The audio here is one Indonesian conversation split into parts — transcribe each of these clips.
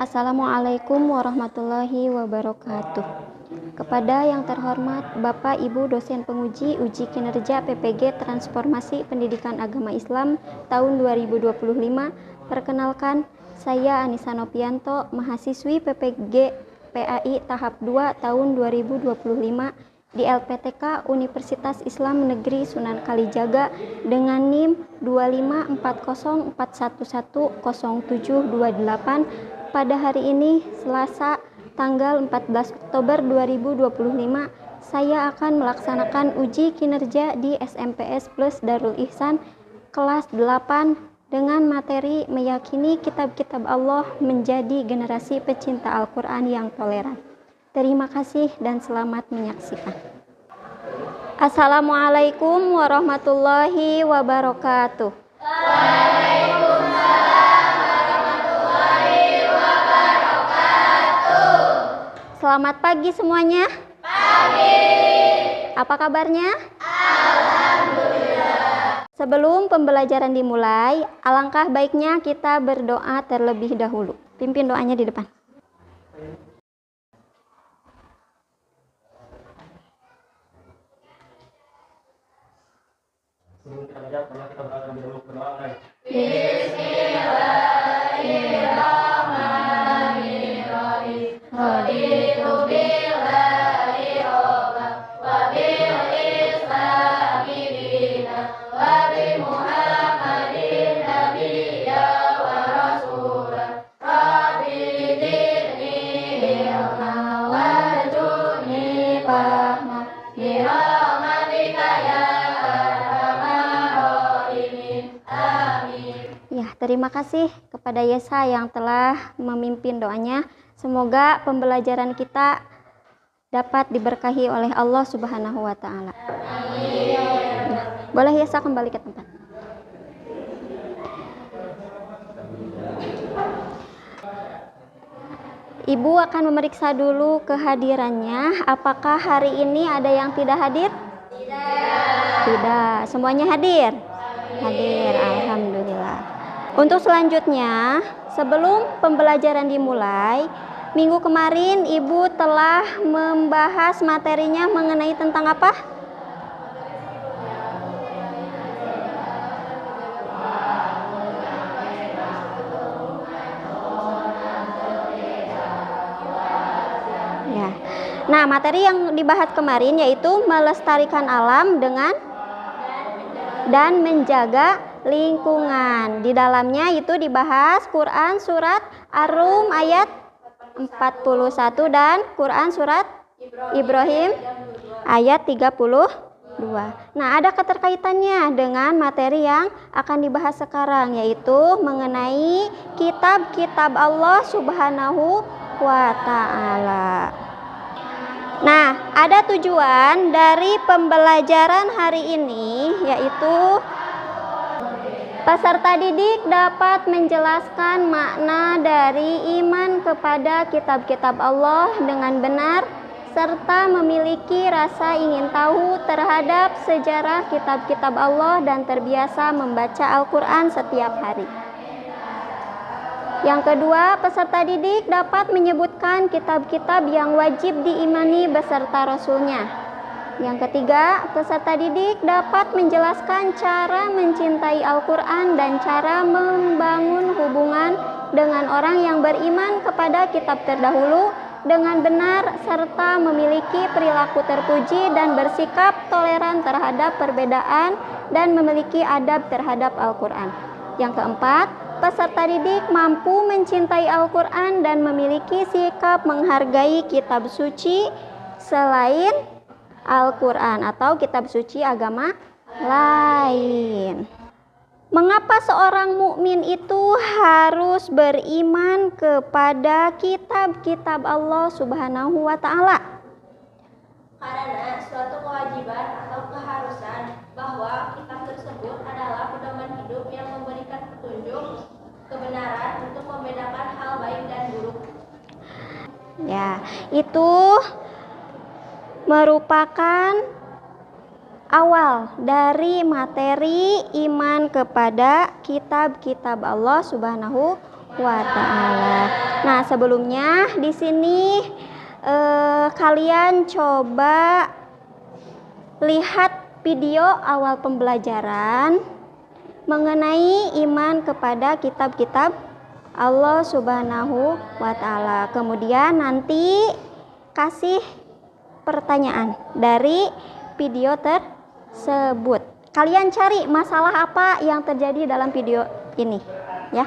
Assalamualaikum warahmatullahi wabarakatuh. Kepada yang terhormat Bapak Ibu dosen penguji uji kinerja PPG Transformasi Pendidikan Agama Islam tahun 2025, perkenalkan saya Anissa Nopianto, mahasiswi PPG PAI tahap 2 tahun 2025 di LPTK Universitas Islam Negeri Sunan Kalijaga dengan NIM 25401110728 pada hari ini Selasa tanggal 14 Oktober 2025. Saya akan melaksanakan uji kinerja di SMPS Plus Darul Ihsan kelas 8 dengan materi meyakini kitab-kitab Allah menjadi generasi pecinta Al-Quran yang toleran. Terima kasih dan selamat menyaksikan. Assalamualaikum warahmatullahi wabarakatuh. Waalaikumsalam warahmatullahi wabarakatuh. Selamat pagi semuanya. Pagi. Apa kabarnya? Alhamdulillah. Sebelum pembelajaran dimulai, alangkah baiknya kita berdoa terlebih dahulu. Pimpin doanya di depan. Bismillahirrahmanirrahim. Raditu billahi robban wa bil islami dinan wa bi Muhammadin nabiyya wa rasulan. Rabbi zidni ilman warzuqni fahman bi rahmatika ya arhamar rahimin. Amin. Ya, terima kasih kepada Yesa yang telah memimpin doanya. Semoga pembelajaran kita dapat diberkahi oleh Allah Subhanahu wa Ta'ala. Boleh Yesa kembali ke tempat. Ibu akan memeriksa dulu kehadirannya. Apakah hari ini ada yang tidak hadir? Tidak. Semuanya hadir? Hadir. Alhamdulillah. Untuk selanjutnya, sebelum pembelajaran dimulai, minggu kemarin Ibu telah membahas materinya mengenai tentang apa? Ya. Nah, materi yang dibahas kemarin yaitu melestarikan alam dengan dan menjaga lingkungan. Di dalamnya itu dibahas Quran surat Ar-Rum ayat 41 dan Quran surat Ibrahim ayat 32. Nah, ada keterkaitannya dengan materi yang akan dibahas sekarang, yaitu mengenai kitab-kitab Allah Subhanahu wa Ta'ala. Nah, ada tujuan dari pembelajaran hari ini, yaitu peserta didik dapat menjelaskan makna dari iman kepada kitab-kitab Allah dengan benar, serta memiliki rasa ingin tahu terhadap sejarah kitab-kitab Allah dan terbiasa membaca Al-Quran setiap hari. Yang kedua, peserta didik dapat menyebutkan kitab-kitab yang wajib diimani beserta Rasulnya. Yang ketiga, peserta didik dapat menjelaskan cara mencintai Al-Quran dan cara membangun hubungan dengan orang yang beriman kepada kitab terdahulu dengan benar, serta memiliki perilaku terpuji dan bersikap toleran terhadap perbedaan dan memiliki adab terhadap Al-Quran. Yang keempat, peserta didik mampu mencintai Al-Quran dan memiliki sikap menghargai kitab suci selain Al-Quran atau kitab suci agama lain. Mengapa seorang mukmin itu harus beriman kepada kitab-kitab Allah Subhanahu wa Ta'ala? Karena suatu kewajiban atau keharusan bahwa kitab tersebut adalah pedoman hidup yang memberikan petunjuk kebenaran untuk membedakan hal baik dan buruk. Ya, itu merupakan awal dari materi iman kepada kitab-kitab Allah Subhanahu wa ta'ala. Nah, sebelumnya di sini kalian coba lihat video awal pembelajaran mengenai iman kepada kitab-kitab Allah Subhanahu wa ta'ala. Kemudian nanti kasih pertanyaan dari video tersebut. Kalian cari masalah apa yang terjadi dalam video ini, ya.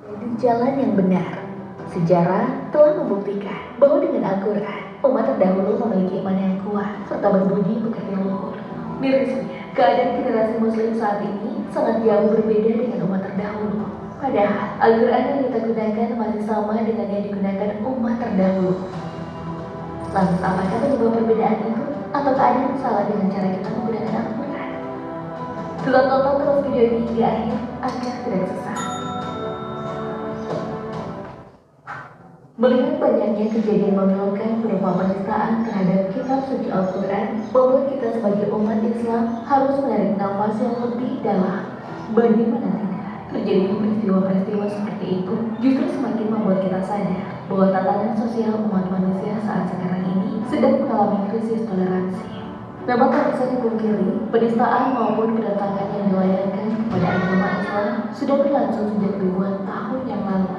Di jalan yang benar, sejarah telah membuktikan bahwa dengan Al-Quran, umat terdahulu memiliki iman yang kuat serta berbudi pekerti luhur. Mirisnya, keadaan generasi muslim saat ini sangat jauh berbeda dengan umat terdahulu. Padahal, Al-Quran yang kita gunakan masih sama dengan yang digunakan umat terdahulu. Lantas apakah penyebab perbedaan itu? Ataukah ada yang salah dengan cara kita menggunakan Al-Quran? Tetap tonton terus video ini hingga akhir agar tidak sesat. Melihat banyaknya kejadian memilukan berupa penistaan terhadap kitab suci Al-Quran, membuat kita sebagai umat Islam harus menarik nafas yang lebih dalam. Bagaimana tidak? Terjadinya peristiwa-peristiwa seperti itu justru semakin membuat kita sadar bahwa tatanan sosial umat manusia saat sekarang ini sedang mengalami krisis toleransi. Memang tak bisa dipungkiri, penistaan maupun penentangan yang dilayangkan kepada agama Islam sudah berlangsung sejak ribuan tahun yang lalu.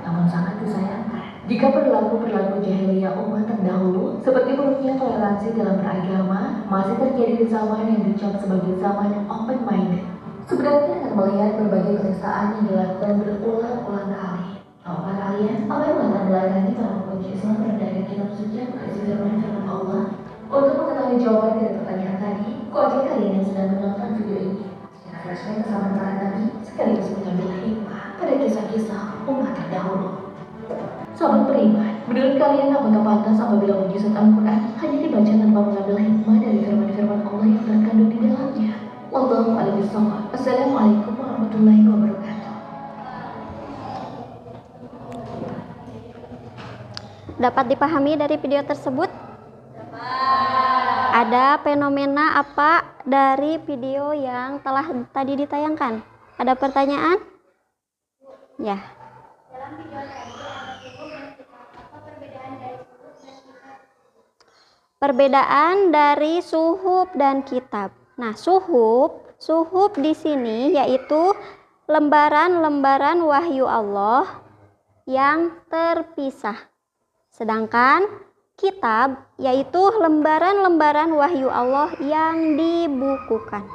Namun sangat disayangkan jika perilaku jahiliyah umat terdahulu seperti buruknya toleransi dalam beragama masih terjadi di zaman yang dicap sebagai zaman open minded. Sebenarnya dengan melihat berbagai penistaan yang dilakukan berulang-ulang kali, tahukah kalian apa yang akan dilayani para pengunci Islam terhadap kitab suci yang berisi firman Allah? Untuk mengetahui jawaban dari pertanyaan tadi, kuajak kalian yang sedang menonton video ini secara flashback ke zaman para nabi sekaligus mengambil hikmah pada kisah-kisah umat terdahulu. Sahabat beriman, menurut kalian apakah pantas apabila mujizat Al-Quran hanya dibaca tanpa mengambil hikmah dari firman-firman Allah yang terkandung di dalamnya? Wallahu a'lam bishawab. Assalamualaikum warahmatullahi wabarakatuh. Dapat dipahami dari video tersebut? Ada fenomena apa dari video yang telah tadi ditayangkan? Ada pertanyaan? Ya. Dalam video tadi ada suhub dan kitab. Apa perbedaan dari suhub dan kitab? Perbedaan dari suhub dan kitab. Nah, suhub di sini yaitu lembaran-lembaran wahyu Allah yang terpisah. Sedangkan kitab yaitu lembaran-lembaran wahyu Allah yang dibukukan.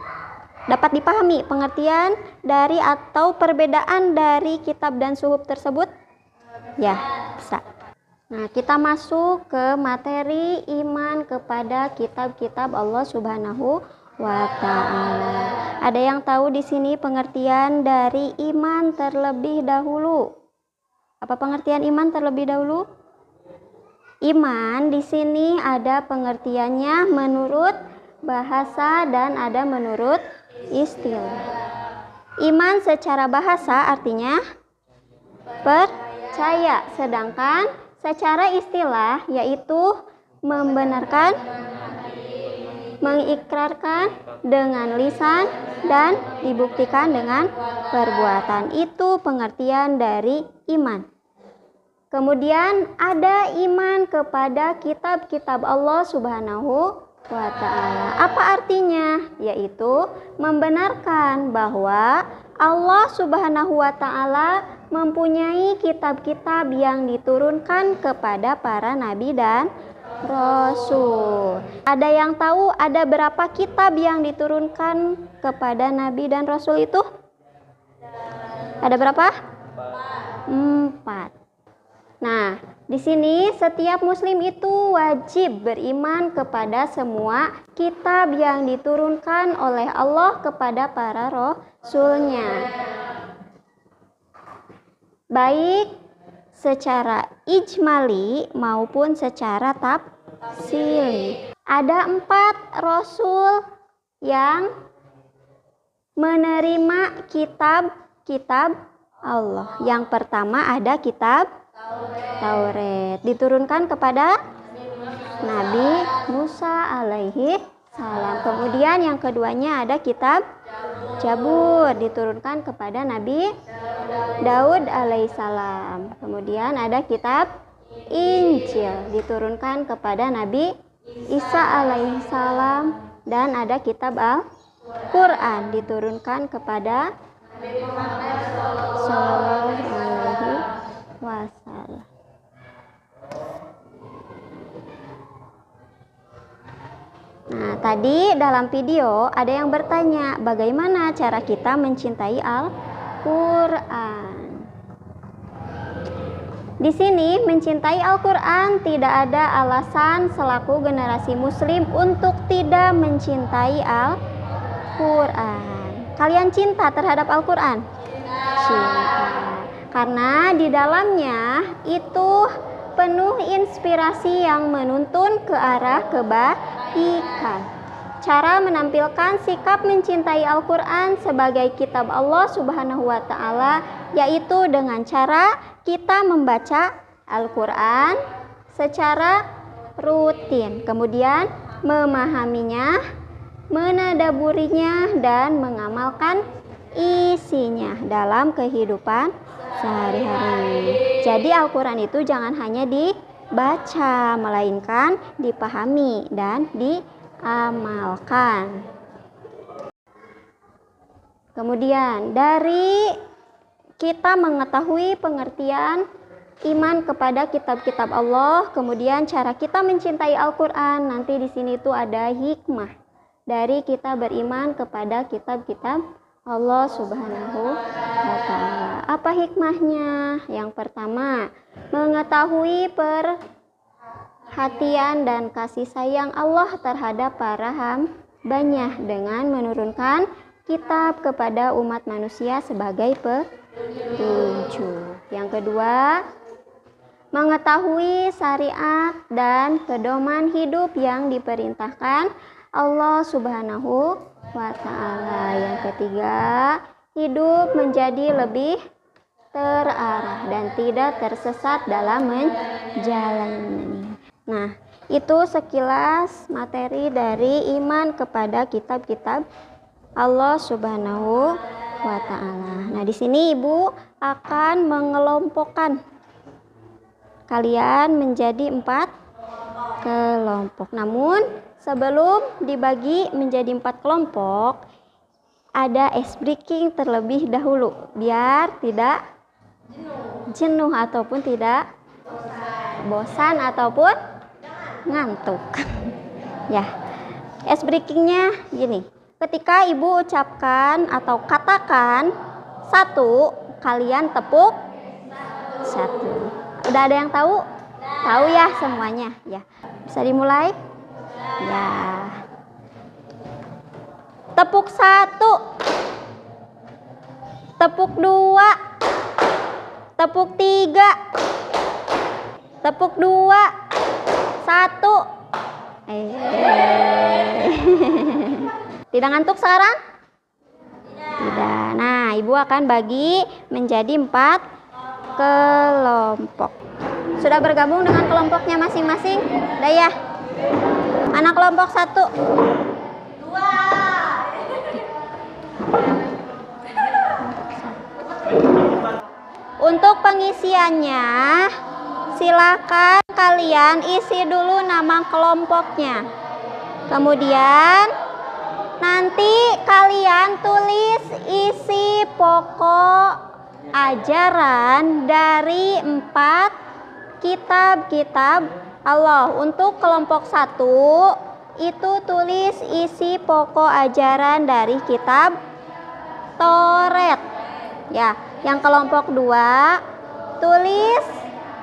Dapat dipahami pengertian dari atau perbedaan dari kitab dan suhub tersebut? Ya, bisa. Nah, kita masuk ke materi iman kepada kitab-kitab Allah Subhanahu wa ta'ala. Ada yang tahu di sini pengertian dari iman terlebih dahulu? Apa pengertian iman terlebih dahulu? Iman di sini ada pengertiannya menurut bahasa dan ada menurut istilah. Iman secara bahasa artinya percaya, sedangkan secara istilah yaitu membenarkan, mengikrarkan dengan lisan dan dibuktikan dengan perbuatan. Itu pengertian dari iman. Kemudian ada iman kepada kitab-kitab Allah Subhanahu wa ta'ala. Apa artinya? Yaitu membenarkan bahwa Allah Subhanahu wa ta'ala mempunyai kitab-kitab yang diturunkan kepada para nabi dan rasul. Ada yang tahu ada berapa kitab yang diturunkan kepada nabi dan rasul itu? Ada berapa? 4. Nah, di sini setiap muslim itu wajib beriman kepada semua kitab yang diturunkan oleh Allah kepada para rasulnya. Baik secara ijmali maupun secara tafsili. Ada 4 rasul yang menerima kitab-kitab Allah. Yang pertama ada kitab Taurat, diturunkan kepada Nabi Musa alaihi salam. Kemudian yang keduanya ada kitab Zabur, diturunkan kepada Nabi Daud alaihissalam. Kemudian ada kitab Injil, diturunkan kepada Nabi Isa alaihissalam. Dan ada kitab Al-Quran, diturunkan kepada Sallallahu alaihi wasallam. Nah, tadi dalam video ada yang bertanya, bagaimana cara kita mencintai Al-Quran? Di sini mencintai Al-Quran tidak ada alasan selaku generasi muslim untuk tidak mencintai Al-Quran. Kalian cinta terhadap Al-Quran? Cinta. Karena di dalamnya itu penuh inspirasi yang menuntun ke arah kebaikan. Cara menampilkan sikap mencintai Al-Quran sebagai kitab Allah Subhanahu wa Ta'ala yaitu dengan cara kita membaca Al-Quran secara rutin, kemudian memahaminya, menadaburinya, dan mengamalkan isinya dalam kehidupan sehari-hari. Jadi Al-Quran itu jangan hanya dibaca, melainkan dipahami dan diamalkan. Kemudian dari kita mengetahui pengertian iman kepada kitab-kitab Allah, kemudian cara kita mencintai Al-Quran, nanti di sini tuh ada hikmah dari kita beriman kepada kitab-kitab Allah Subhanahu wa Ta'ala. Apa hikmahnya? Yang pertama, mengetahui perhatian dan kasih sayang Allah terhadap para hambanya dengan menurunkan kitab kepada umat manusia sebagai petunjuk. Yang kedua, mengetahui syariat dan pedoman hidup yang diperintahkan Allah Subhanahu wa Ta'ala. Yang ketiga, hidup menjadi lebih terarah dan tidak tersesat dalam menjalani. Nah, itu sekilas materi dari iman kepada kitab-kitab Allah Subhanahu wa Ta'ala. Nah, di sini Ibu akan mengelompokkan kalian menjadi 4 kelompok. Namun sebelum dibagi menjadi 4 kelompok, ada ice breaking terlebih dahulu biar tidak jenuh ataupun tidak bosan ataupun ngantuk. Ya, ice breakingnya gini. Ketika Ibu ucapkan atau katakan 1, kalian tepuk 1. Udah ada yang tahu? Tahu ya semuanya? Ya. Bisa dimulai? Ya. Tepuk 1. Tepuk 2. Tepuk 3. Tepuk 2. 1. Tidak ngantuk sekarang? Tidak. Nah, Ibu akan bagi menjadi 4 kelompok. Sudah bergabung dengan kelompoknya masing-masing? Udah ya? Mana kelompok 1? 2. Untuk pengisiannya, silakan kalian isi dulu nama kelompoknya. Kemudian nanti kalian tulis isi pokok ajaran dari 4 kitab-kitab Allah. Untuk kelompok 1 itu tulis isi pokok ajaran dari kitab Toret. Ya, yang kelompok 2 tulis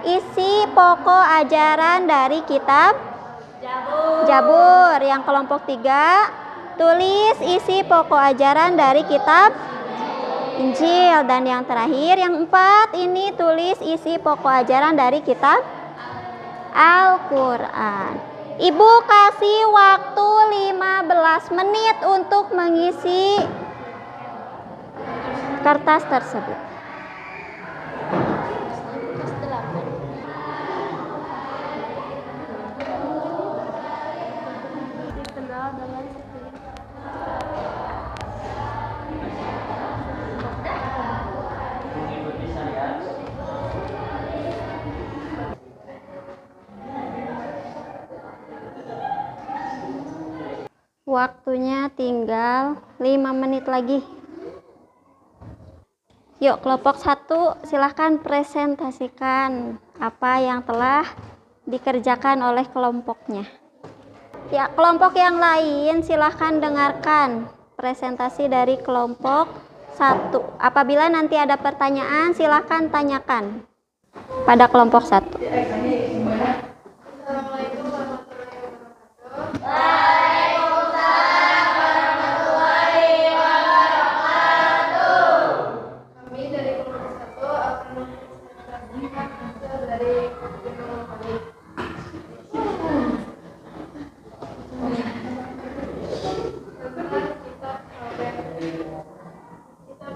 isi pokok ajaran dari kitab Zabur. Yang kelompok 3 tulis isi pokok ajaran dari kitab Injil. Dan yang terakhir, yang 4 ini tulis isi pokok ajaran dari kitab Al-Quran. Ibu kasih waktu 15 menit untuk mengisi kertas tersebut. Kendala dengan Waktunya tinggal 5 menit lagi. Yuk, kelompok 1 silahkan presentasikan apa yang telah dikerjakan oleh kelompoknya. Ya, kelompok yang lain silahkan dengarkan presentasi dari kelompok 1. Apabila nanti ada pertanyaan, silahkan tanyakan pada kelompok 1. Assalamualaikum warahmatullahi wabarakatuh. Kami dari kelompok 1 akan mempresentasikan hasil dari Gunung kami. Tentang kitab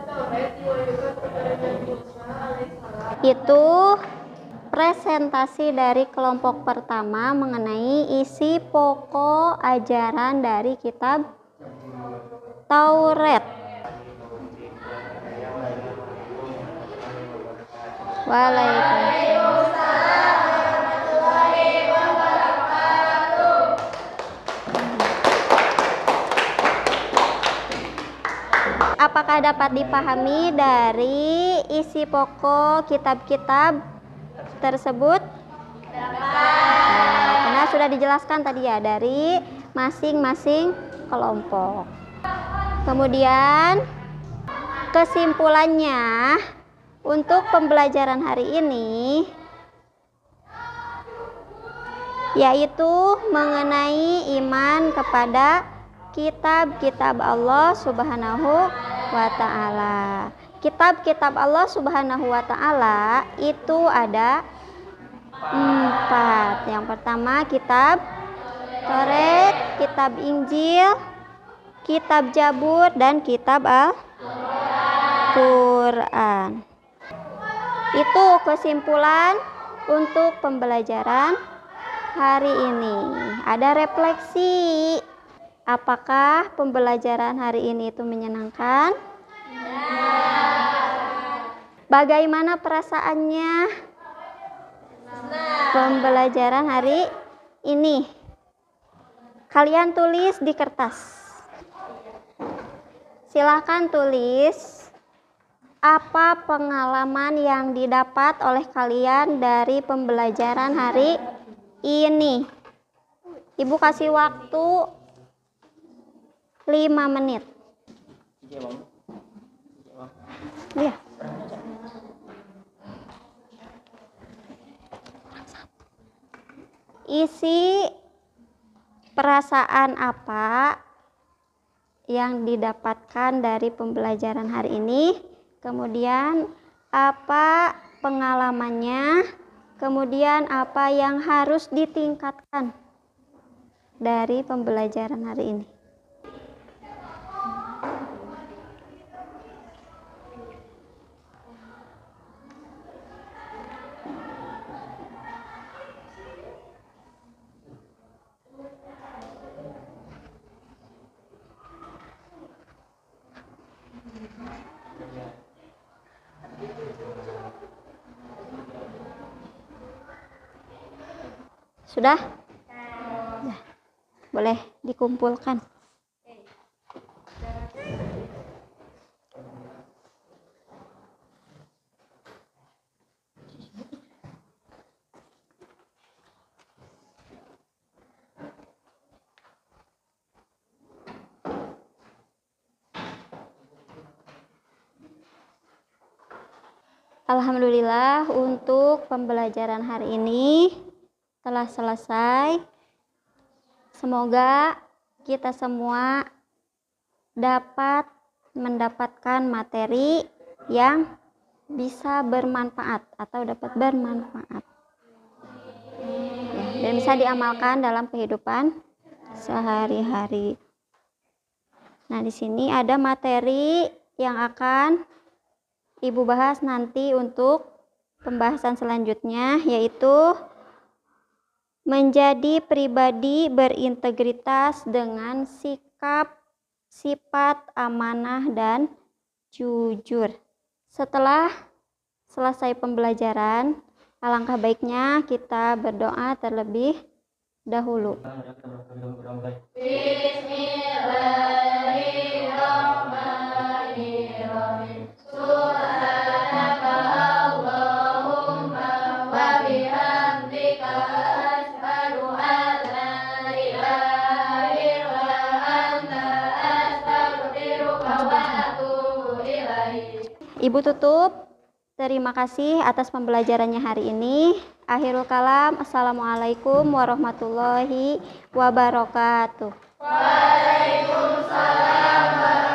Taurat diwahyukan kepada Nabi Musa alaihissalam. Itu presentasi dari kelompok pertama mengenai isi pokok ajaran dari kitab Taurat. Waalaikumsalam. Apakah dapat dipahami dari isi pokok kitab-kitab tersebut? Karena sudah dijelaskan tadi ya dari masing-masing kelompok. Kemudian kesimpulannya untuk pembelajaran hari ini yaitu mengenai iman kepada kitab-kitab Allah Subhanahu wa ta'ala. Kitab-kitab Allah Subhanahu wa ta'ala itu ada 4. Yang pertama kitab Taurat, kitab Injil, kitab Zabur, dan kitab Al-Quran. Itu kesimpulan untuk pembelajaran hari ini. Ada refleksi. Apakah pembelajaran hari ini itu menyenangkan? Bagaimana perasaannya? Pembelajaran hari ini. Kalian tulis di kertas. Silahkan tulis apa pengalaman yang didapat oleh kalian dari pembelajaran hari ini. Ibu kasih waktu 5 menit. Iya. Isi perasaan apa yang didapatkan dari pembelajaran hari ini, kemudian apa pengalamannya, kemudian apa yang harus ditingkatkan dari pembelajaran hari ini. Sudah? Sudah. Boleh dikumpulkan. Alhamdulillah untuk pembelajaran hari ini telah selesai. Semoga kita semua dapat mendapatkan materi yang bisa bermanfaat atau dapat bermanfaat ya, dan bisa diamalkan dalam kehidupan sehari-hari. Nah, di sini ada materi yang akan Ibu bahas nanti untuk pembahasan selanjutnya, yaitu menjadi pribadi berintegritas dengan sikap, sifat amanah dan jujur. Setelah selesai pembelajaran, alangkah baiknya kita berdoa terlebih dahulu. Bismillah. Ibu tutup. Terima kasih atas pembelajarannya hari ini. Akhirul kalam. Assalamualaikum warahmatullahi wabarakatuh. Waalaikumsalam warahmatullahi